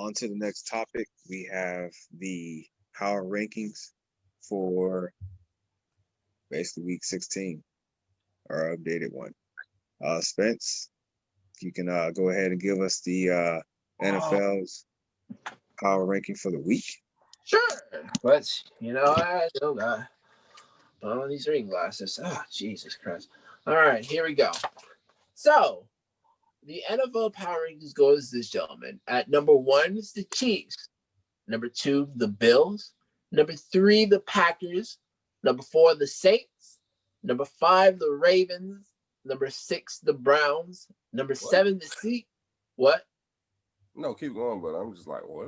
on to the next topic. We have the power rankings for basically week 16, our updated one. Spence, you can go ahead and give us the NFL's power ranking for the week. Sure, but I still got on these reading glasses. Oh, Jesus Christ! All right, here we go. So, the NFL power rankings goes this gentleman. At number 1 is the Chiefs. Number 2, the Bills. Number 3, the Packers. Number 4, the Saints. Number 5, the Ravens. Number 6, the Browns. Number 7, the Seahawks. What? No, keep going, but I'm just like, what?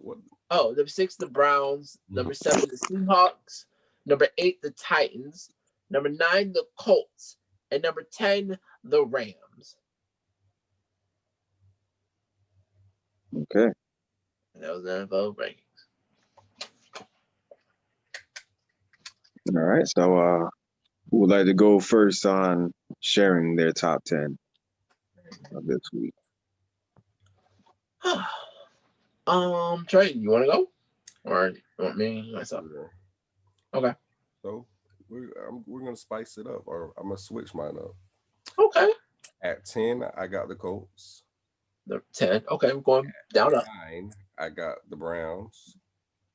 What? Oh, number 6, the Browns. Number 7, the Seahawks. Number 8, the Titans. Number 9, the Colts. And number 10, the Rams. Okay. And that was the NFL rankings. All right. So, who would like to go first on sharing their top 10 of this week? Trey, you want to go? Or you want me myself? Yeah. Okay. So we're gonna spice it up, or I'm gonna switch mine up. Okay. At 10, I got the Colts. 10. Okay, we're going down up. 9, I got the Browns.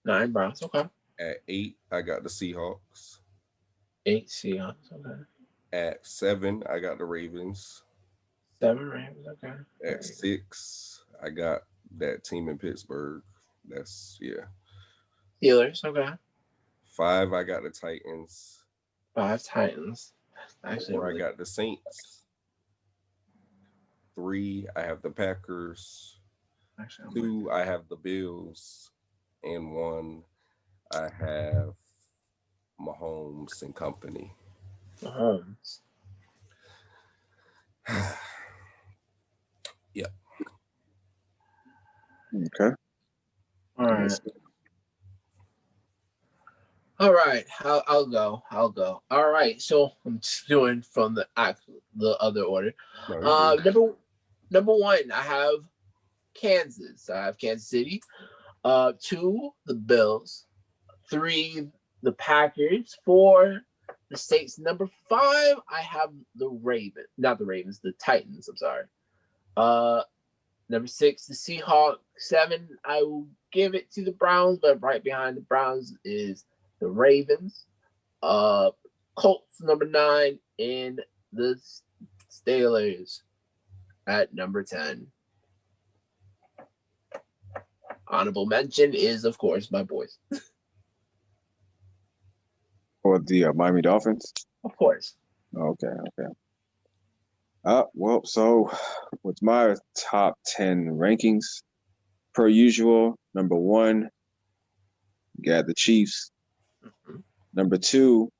9 Browns. Okay. At 8, I got the Seahawks. 8 Seahawks. Okay. At 7, I got the Ravens. 7 Ravens. Okay. At 6, I got that team in Pittsburgh. That's Steelers. Okay. 5, I got the Titans. 5 Titans. Actually, 4, I got the Saints. 3, I have the Packers. 2, I have the Bills. And 1, I have Mahomes and company. Mahomes. Yep. Okay. All right. All right. I'll go. All right. So I'm just doing from the other order. No, Number 1, I have Kansas. I have Kansas City. 2, the Bills. 3, the Packers. 4, the Saints. Number 5, I have the Ravens. Not the Ravens, the Titans. I'm sorry. Number 6, the Seahawks. 7, I will give it to the Browns, but right behind the Browns is the Ravens. Colts, number 9, and the Steelers at number 10. Honorable mention is, of course, my boys. Or the Miami Dolphins? Of course. Okay. Well, so with my top 10 rankings, per usual, number 1, you got the Chiefs. Mm-hmm. Number 2,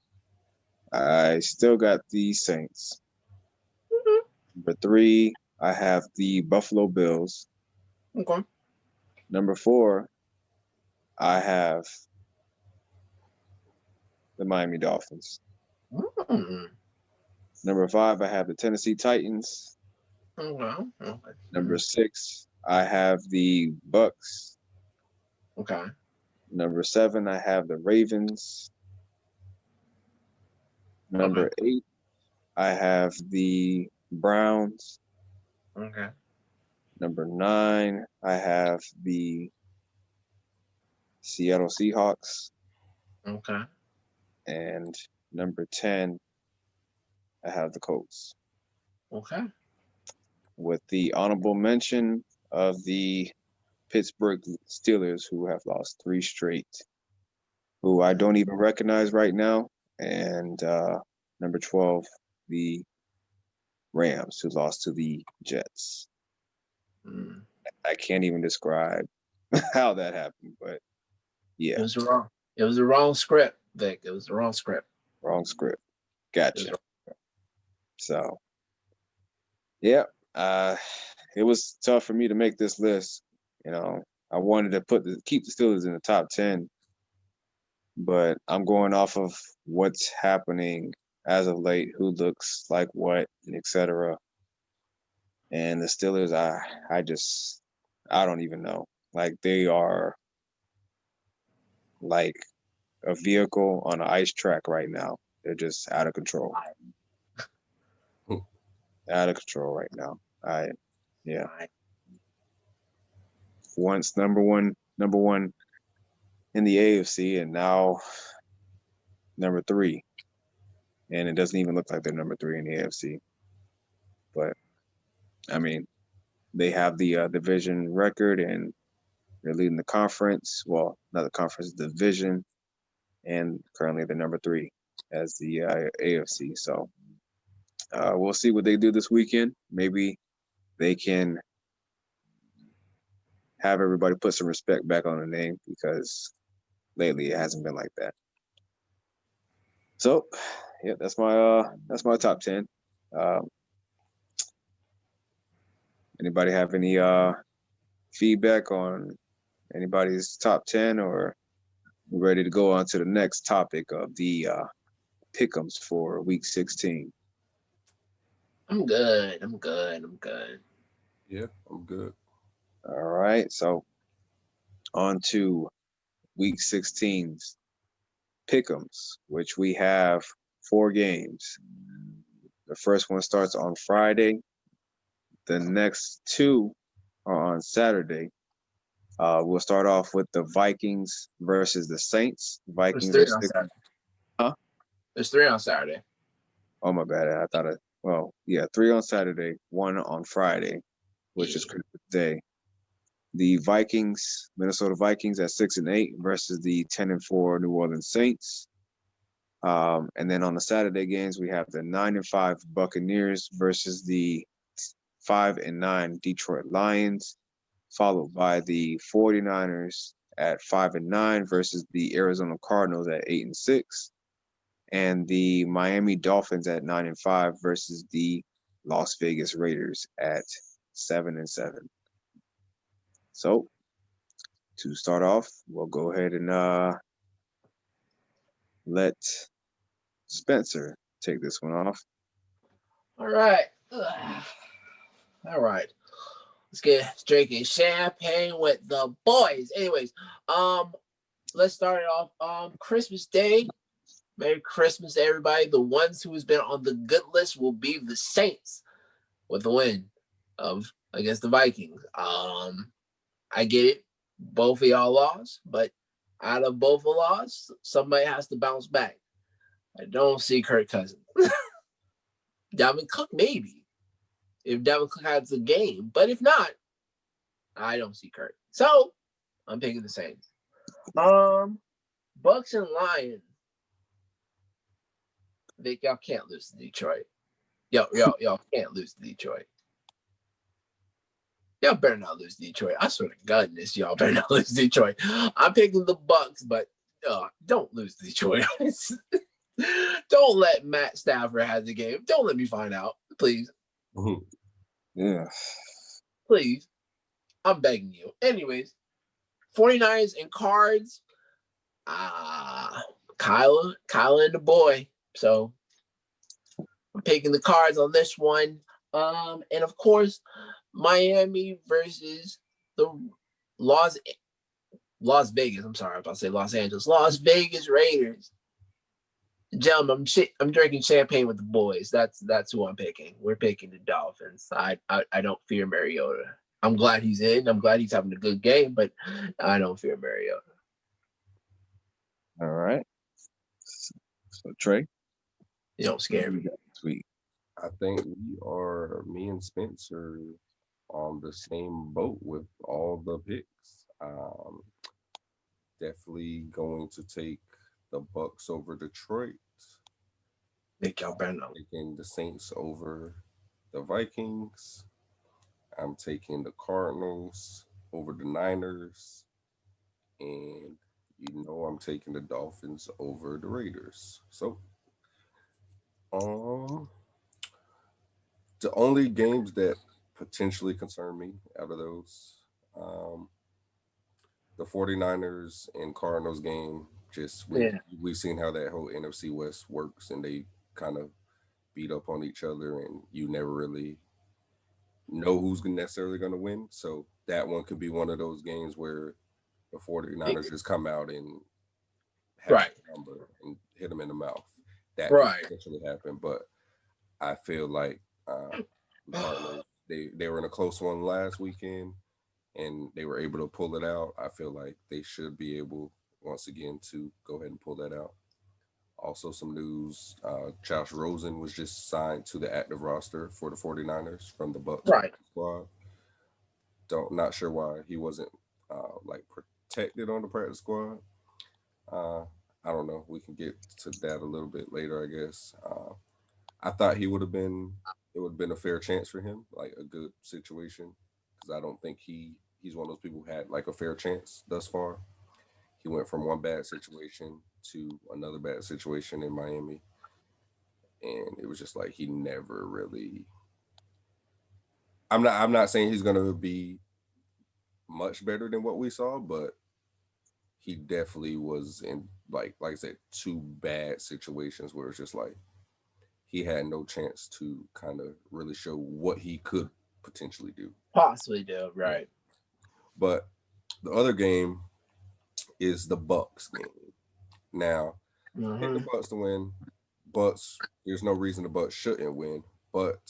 I still got the Saints. Mm-hmm. Number 3, I have the Buffalo Bills. Okay. Number 4, I have the Miami Dolphins. Mm-hmm. Number 5, I have the Tennessee Titans. Okay. Number 6, I have the Bucs. Okay. Number 7, I have the Ravens. Number 8, I have the Browns. Okay. Number 9, I have the Seattle Seahawks. Okay. And number 10, I have the Colts. Okay. With the honorable mention of the Pittsburgh Steelers, who have lost 3 straight, who I don't even recognize right now. And number 12, the Rams, who lost to the Jets. I can't even describe how that happened, but yeah. It was wrong. It was the wrong script, Vic. It was the wrong script. Wrong script. Gotcha. So, yeah, it was tough for me to make this list. I wanted to keep the Steelers in the top 10, but I'm going off of what's happening as of late, who looks like what, and etc. And the Steelers, I don't even know. like they are like a vehicle on an ice track right now. They're just out of control. Out of control right now. Yeah. Once number one in the AFC, and now number 3. And it doesn't even look like they're number 3 in the AFC. But I mean, they have the division record, and they're leading the conference. Well, not the conference, the division, and currently they're number 3 as the AFC. So we'll see what they do this weekend. Maybe they can have everybody put some respect back on the name, because lately it hasn't been like that. So, yeah, that's my top 10. Anybody have any feedback on anybody's top 10, or we're ready to go on to the next topic of the pick'ems for week 16? I'm good. Yeah, I'm good. All right, so on to week 16's pick'ems, which we have 4 games. The first one starts on Friday. The next 2 are on Saturday. We'll start off with the Vikings versus the Saints. Vikings There's 3 are on 6. Saturday. Huh? There's 3 on Saturday. Oh, my bad. I thought it. Well, yeah, 3 on Saturday, 1 on Friday, which is Christmas Day. The Vikings, Minnesota Vikings, at 6-8 versus the 10-4 New Orleans Saints. And then on the Saturday games, we have the 9-5 Buccaneers versus the 5-9 Detroit Lions, followed by the 49ers at 5-9 versus the Arizona Cardinals at 8-6, and the Miami Dolphins at 9-5 versus the Las Vegas Raiders at 7-7. So, to start off, we'll go ahead and let Spencer take this one off. All right. All right. Let's get drinking champagne with the boys. Anyways, let's start it off. Christmas Day. Merry Christmas to everybody. The ones who has been on the good list will be the Saints with the win against the Vikings. I get it. Both of y'all lost, but out of both the loss, somebody has to bounce back. I don't see Kirk Cousins. Dalvin Cook, maybe. If Dalvin Cook has a game. But if not, I don't see Kirk. So, I'm picking the Saints. Bucs and Lions. Vick, y'all can't lose to Detroit. Y'all can't lose to Detroit. Y'all better not lose to Detroit. I swear to goodness, y'all better not lose to Detroit. I'm picking the Bucs, but don't lose to Detroit. Don't let Matt Stafford have the game. Don't let me find out, please. Yeah. Please. I'm begging you. Anyways, 49ers and Cards. Kyla and the boy. So I'm picking the Cards on this one. And of course, Miami versus the Las Vegas. I'm sorry, I was about to say Los Angeles. Las Vegas Raiders. Gentlemen, I'm drinking champagne with the boys. That's who I'm picking. We're picking the Dolphins. I don't fear Mariota. I'm glad he's in. I'm glad he's having a good game, but I don't fear Mariota. All right. So Trey, you don't scare me. Sweet. I think me and Spencer on the same boat with all the picks. Definitely going to take the Bucs over Detroit. Y'all better know. Taking the Saints over the Vikings. I'm taking the Cardinals over the Niners. And I'm taking the Dolphins over the Raiders. So the only games that potentially concern me out of those, the 49ers and Cardinals game, we've seen how that whole NFC West works, and they kind of beat up on each other, and you never really know who's necessarily going to win. So that one could be one of those games where the 49ers just come out and have Right. a number and hit them in the mouth. That could Right. potentially happen, but I feel like the Cardinals, they were in a close one last weekend and they were able to pull it out. I feel like they should be able once again to go ahead and pull that out. Also, some news: Josh Rosen was just signed to the active roster for the 49ers from the Bucs Right. squad. Not sure why he wasn't like protected on the practice squad. Uh, I don't know. We can get to that a little bit later, I guess. I thought he would have been. It would have been a fair chance for him, like a good situation, because I don't think he's one of those people who had like a fair chance thus far. He went from one bad situation to another bad situation in Miami, and it was just like he never really. I'm not saying he's gonna be much better than what we saw, but he definitely was in like I said, two bad situations where it's just like he had no chance to kind of really show what he could potentially do. Possibly do. Yeah. Right. But the other game is the Bucs game. Now, pick the Mm-hmm. Bucs to win. Bucs, there's no reason the Bucs shouldn't win. But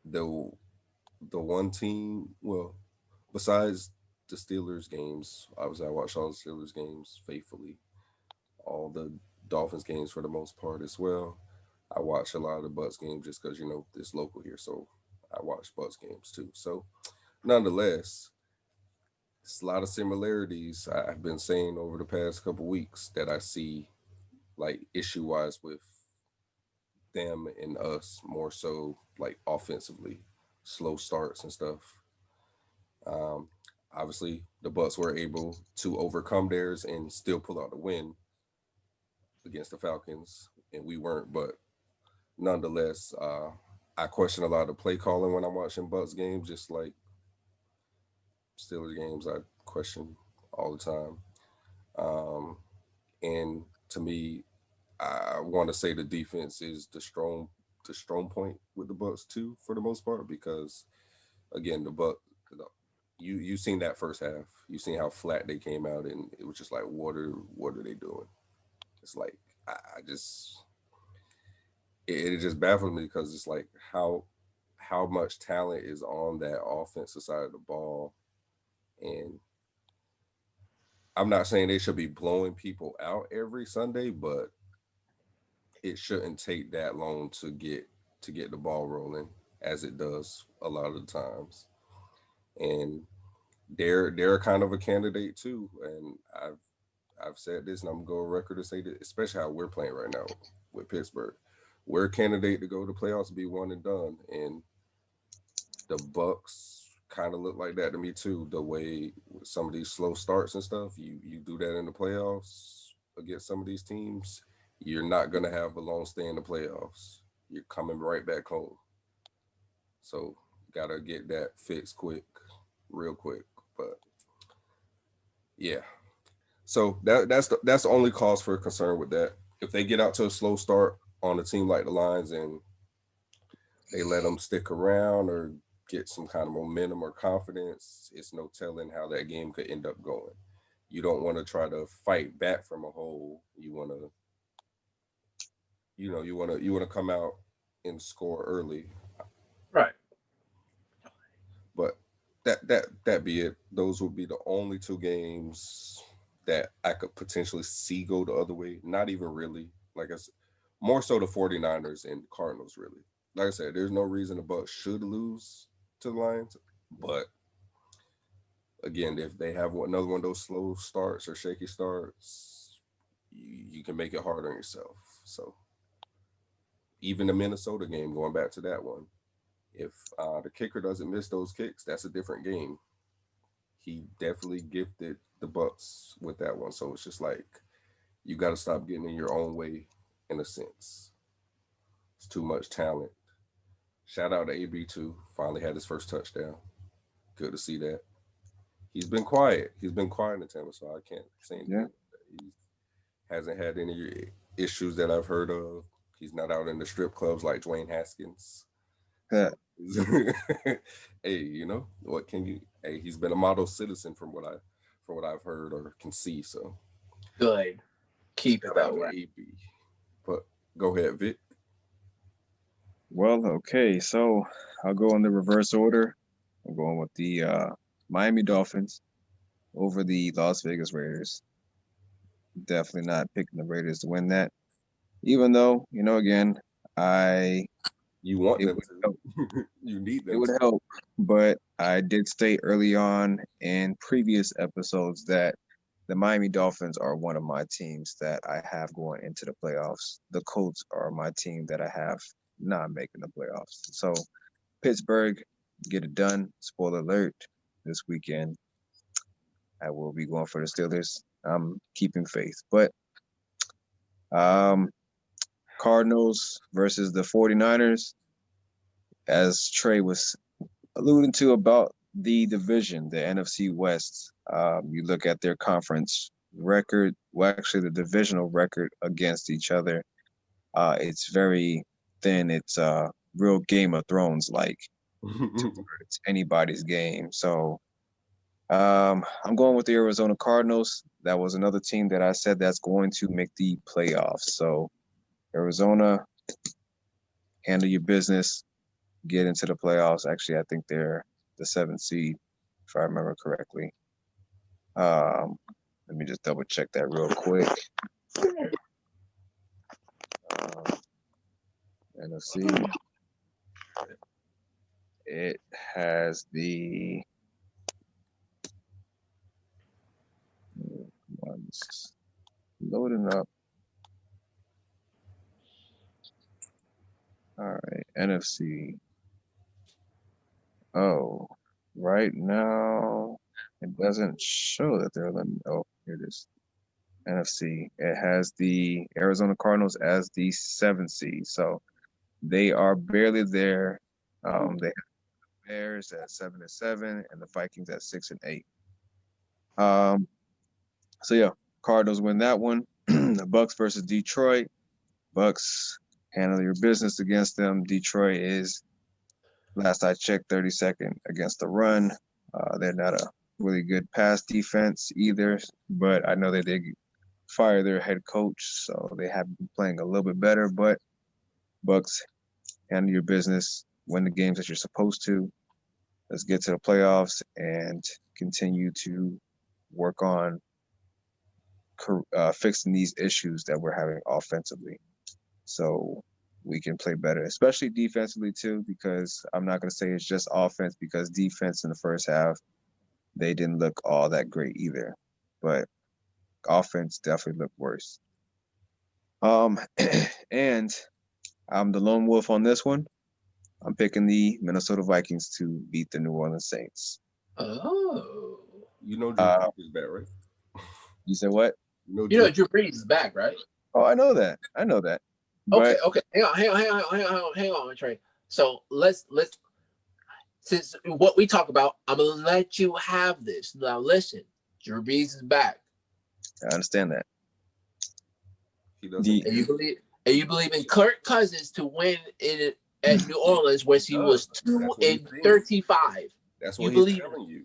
the the one team, well, besides the Steelers games, obviously I watch all the Steelers games faithfully, all the Dolphins games for the most part as well. I watch a lot of the Bucs games just because it's local here, so I watch Bucs games too. So, nonetheless, it's a lot of similarities I've been saying over the past couple weeks that I see, like issue wise with them and us, more so like offensively, slow starts and stuff. Um, Obviously, the Bucs were able to overcome theirs and still pull out the win against the Falcons, and we weren't. But nonetheless, I question a lot of the play calling when I'm watching Bucs games, just like Steelers games. I question all the time. Um, and to me, I want to say the defense is the strong point with the Bucs too, for the most part, because again, you seen that first half. You seen how flat they came out, and it was just like, what are they doing? It's like I just it just baffled me because it's like how much talent is on that offensive side of the ball, and I'm not saying they should be blowing people out every Sunday, but it shouldn't take that long to get the ball rolling as it does a lot of the times. And they're kind of a candidate too. And I've said this, and I'm gonna go on record to say that, especially how we're playing right now with Pittsburgh, we're a candidate to go to playoffs and be one and done. And the Bucs kind of look like that to me too. The way with some of these slow starts and stuff, you do that in the playoffs against some of these teams, you're not gonna have a long stay in the playoffs. You're coming right back home. So gotta get that fixed quick, real quick. But yeah. So that's the only cause for concern with that. If they get out to a slow start on a team like the Lions and they let them stick around or get some kind of momentum or confidence, it's no telling how that game could end up going. You don't want to try to fight back from a hole. You want to, you want to come out and score early. Right. But that be it. Those would be the only two games that I could potentially see go the other way. Not even really. Like I said, more so the 49ers and Cardinals really. Like I said, there's no reason the Bucs should lose to the Lions. But again, if they have another one of those slow starts or shaky starts, you can make it hard on yourself. So even the Minnesota game, going back to that one, if the kicker doesn't miss those kicks, that's a different game. He definitely gifted the Bucs with that one. So it's just like you got to stop getting in your own way in a sense. It's too much talent. Shout out to AB too. Finally had his first touchdown. Good to see that. He's been quiet. He's been quiet in Tampa, so I can't say Yeah. anything. He hasn't had any issues that I've heard of. He's not out in the strip clubs like Dwayne Haskins. Yeah. Hey, you know what? Can you? Hey, he's been a model citizen from what I've heard or can see. So Good. Keep it shout that out to way. AB. But go ahead, Vic. Well, okay, so I'll go in the reverse order. I'm going with the Miami Dolphins over the Las Vegas Raiders. Definitely not picking the Raiders to win that. Even though, again, I You want it them would help. to. You need It them would to. help, but I did state early on in previous episodes that the Miami Dolphins are one of my teams that I have going into the playoffs. The Colts are my team that I have not making the playoffs. So Pittsburgh, get it done. Spoiler alert, this weekend I will be going for the Steelers. I'm keeping faith. But um, Cardinals versus the 49ers, as Trey was alluding to about the division, the NFC West. You look at their conference record, well, actually the divisional record against each other. It's very thin. It's real Game of Thrones like, to where it's anybody's game. So I'm going with the Arizona Cardinals. That was another team that I said that's going to make the playoffs. So Arizona, handle your business, get into the playoffs. Actually, I think they're the 7th seed, if I remember correctly. Um, Let me just double check that real quick. Um, NFC. It has the ones loading up. All right, NFC. Oh, right now it doesn't show that they're eliminated. Oh, here it is. NFC. It has the Arizona Cardinals as the 7th seed, so they are barely there. They have the Bears at 7-7, and the Vikings at 6-8. Um, so yeah, Cardinals win that one. The Bucs versus Detroit. Bucs handle your business against them. Detroit is, last I checked, 32nd against the run. They're not a really good pass defense either, but I know that they fire their head coach, so they have been playing a little bit better. But Bucs, handle your business, win the games that you're supposed to. Let's get to the playoffs and continue to work on fixing these issues that we're having offensively, so we can play better, especially defensively too. Because I'm not going to say it's just offense, because defense in the first half they didn't look all that great either, but offense definitely looked worse. And I'm the lone wolf on this one. I'm picking the Minnesota Vikings to beat the New Orleans Saints. Oh. You know Drew Uh, Brees is back, right? you said what? You know You know Drew. Drew Brees is back, right? Oh, I know that. I know that. Okay, But okay. Hang on, Trey. So let's since what we talk about, I'm gonna let you have this. Now listen, Drew Brees is back. I understand that. He doesn't. The And you believe in Kirk Cousins to win in at New Orleans, where he was That's what he thinks. 2-35. That's what You he's believe telling it? you.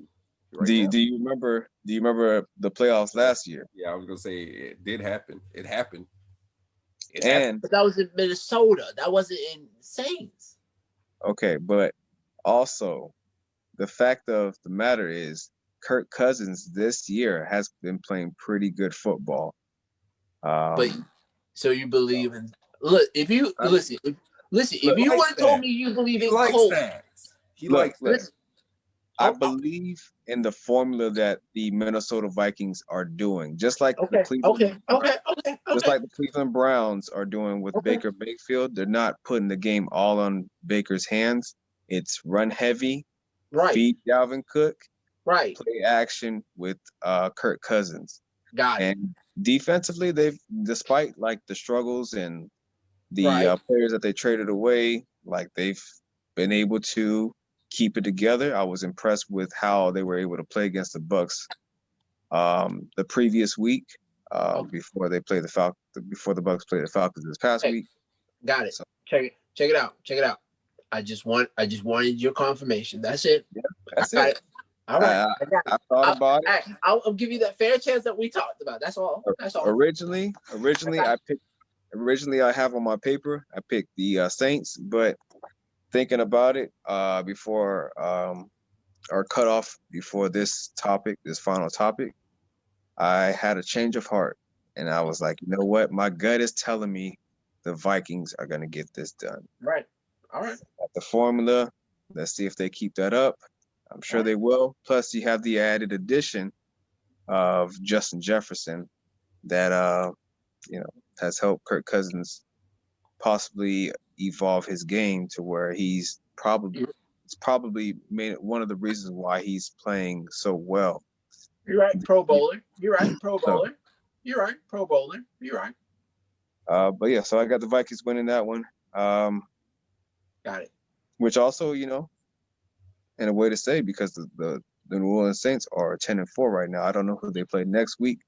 Right do now. do you remember the playoffs last year? Yeah, I was gonna say it did happen. It happened. It happened. And But that was in Minnesota. That wasn't in Saints. okay, but also the fact of the matter is Kirk Cousins this year has been playing pretty good football. But Um, so you believe in look if you I- listen if Look, you likes would have told that. me you believe He in likes Cole, that. He Look, likes that. listen, I oh, believe in the formula that the Minnesota Vikings are doing, just like the okay, Cleveland, just okay. like the Cleveland Browns are doing with Okay. Baker Mayfield. They're not putting the game all on Baker's hands. It's run heavy, Right, feed Dalvin Cook, right. play action with Kirk Cousins. Got it. And defensively, they've, despite like the struggles and the Right. players that they traded away, like they've been able to keep it together. I was impressed with how they were able to play against the Bucs the previous week, Okay. before they played before the Bucs played the Falcons this past Hey, week. got it. So Check it out. I just wanted your confirmation. That's it. Yeah, that's I got it. it. All right. I thought about it. I'll give you that fair chance that we talked about. That's all. That's all. Originally, I have on my paper, I picked the Saints, but thinking about it, before our cutoff before this final topic, I had a change of heart, and I was like, you know what? My gut is telling me the Vikings are gonna get this done. Right. All right. At the formula, let's see if they keep that up. I'm sure they will. Plus, you have the added addition of Justin Jefferson that has helped Kirk Cousins possibly evolve his game to where it's probably made it one of the reasons why he's playing so well. You're right, Pro Bowler. You're right, Pro Bowler. You're right, Pro Bowler. You're right. But yeah, so I got the Vikings winning that one. Got it. Which also, in a way to say, because the New Orleans Saints are 10-4 right now. I don't know who they play next week,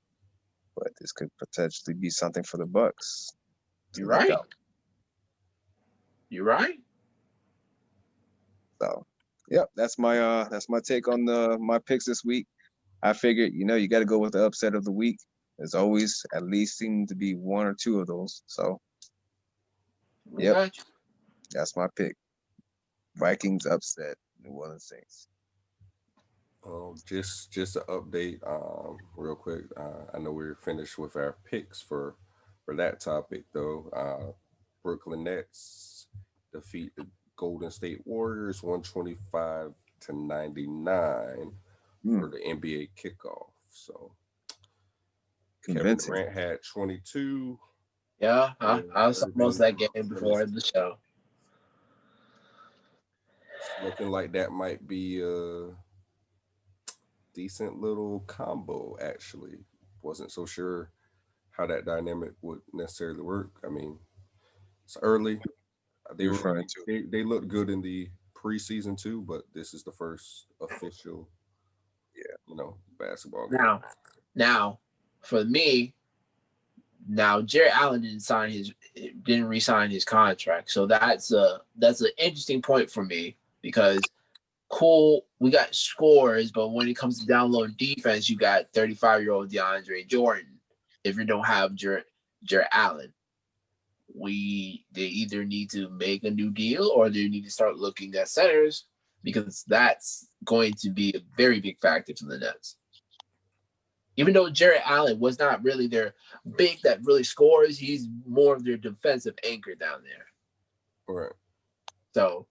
but this could potentially be something for the Bucs. You're right. You're right. So, yep, that's my take on my picks this week. I figured, you got to go with the upset of the week. There's always at least seem to be one or two of those. So, yep, that's my pick. Vikings upset New Orleans Saints. Just an update, real quick. I know we're finished with our picks for that topic, though. Brooklyn Nets defeat the Golden State Warriors 125-99 for the NBA kickoff. So Kevin Durant had 22. Yeah, I saw most of that game before the show. It's looking like that might be a decent little combo, actually. Wasn't so sure how that dynamic would necessarily work. I mean, it's early. They looked good in the preseason too, but this is the first official, basketball game. Now, for me, Jared Allen didn't re-sign his contract, so that's an interesting point for me because cool, we got scores, but when it comes to down low defense, you got 35-year-old DeAndre Jordan. If you don't have Jared Allen, they either need to make a new deal or they need to start looking at centers because that's going to be a very big factor for the Nets. Even though Jared Allen was not really their big that really scores, he's more of their defensive anchor down there. Right. So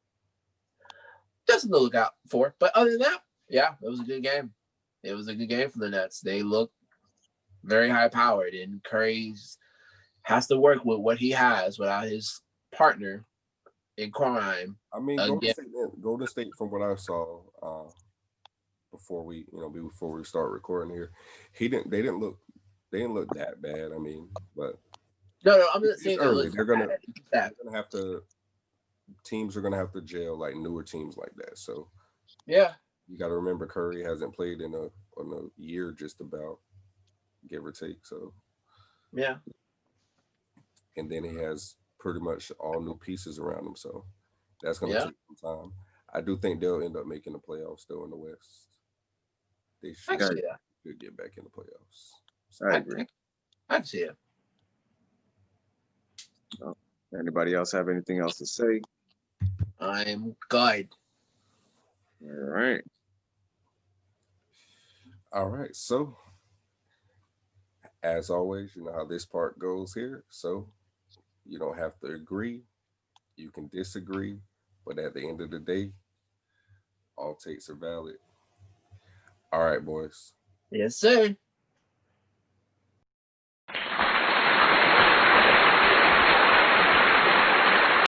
just to look out for. But other than that, yeah, it was a good game. It was a good game for the Nets. They look very high powered, and Curry has to work with what he has without his partner in crime. I mean, Golden State, from what I saw before we start recording here, they didn't look that bad. I mean, but no, I'm not saying early. Teams are gonna have to jail like newer teams like that. So yeah, you got to remember Curry hasn't played in a year, just about, give or take. So yeah, and then he has pretty much all new pieces around him. So that's gonna take some time. I do think they'll end up making the playoffs still in the West. They should get back in the playoffs. So I agree. I can see it. Anybody else have anything else to say? I'm good. All right. So, as always, you know how this part goes here. So, you don't have to agree. You can disagree. But at the end of the day, all takes are valid. All right, boys. Yes, sir.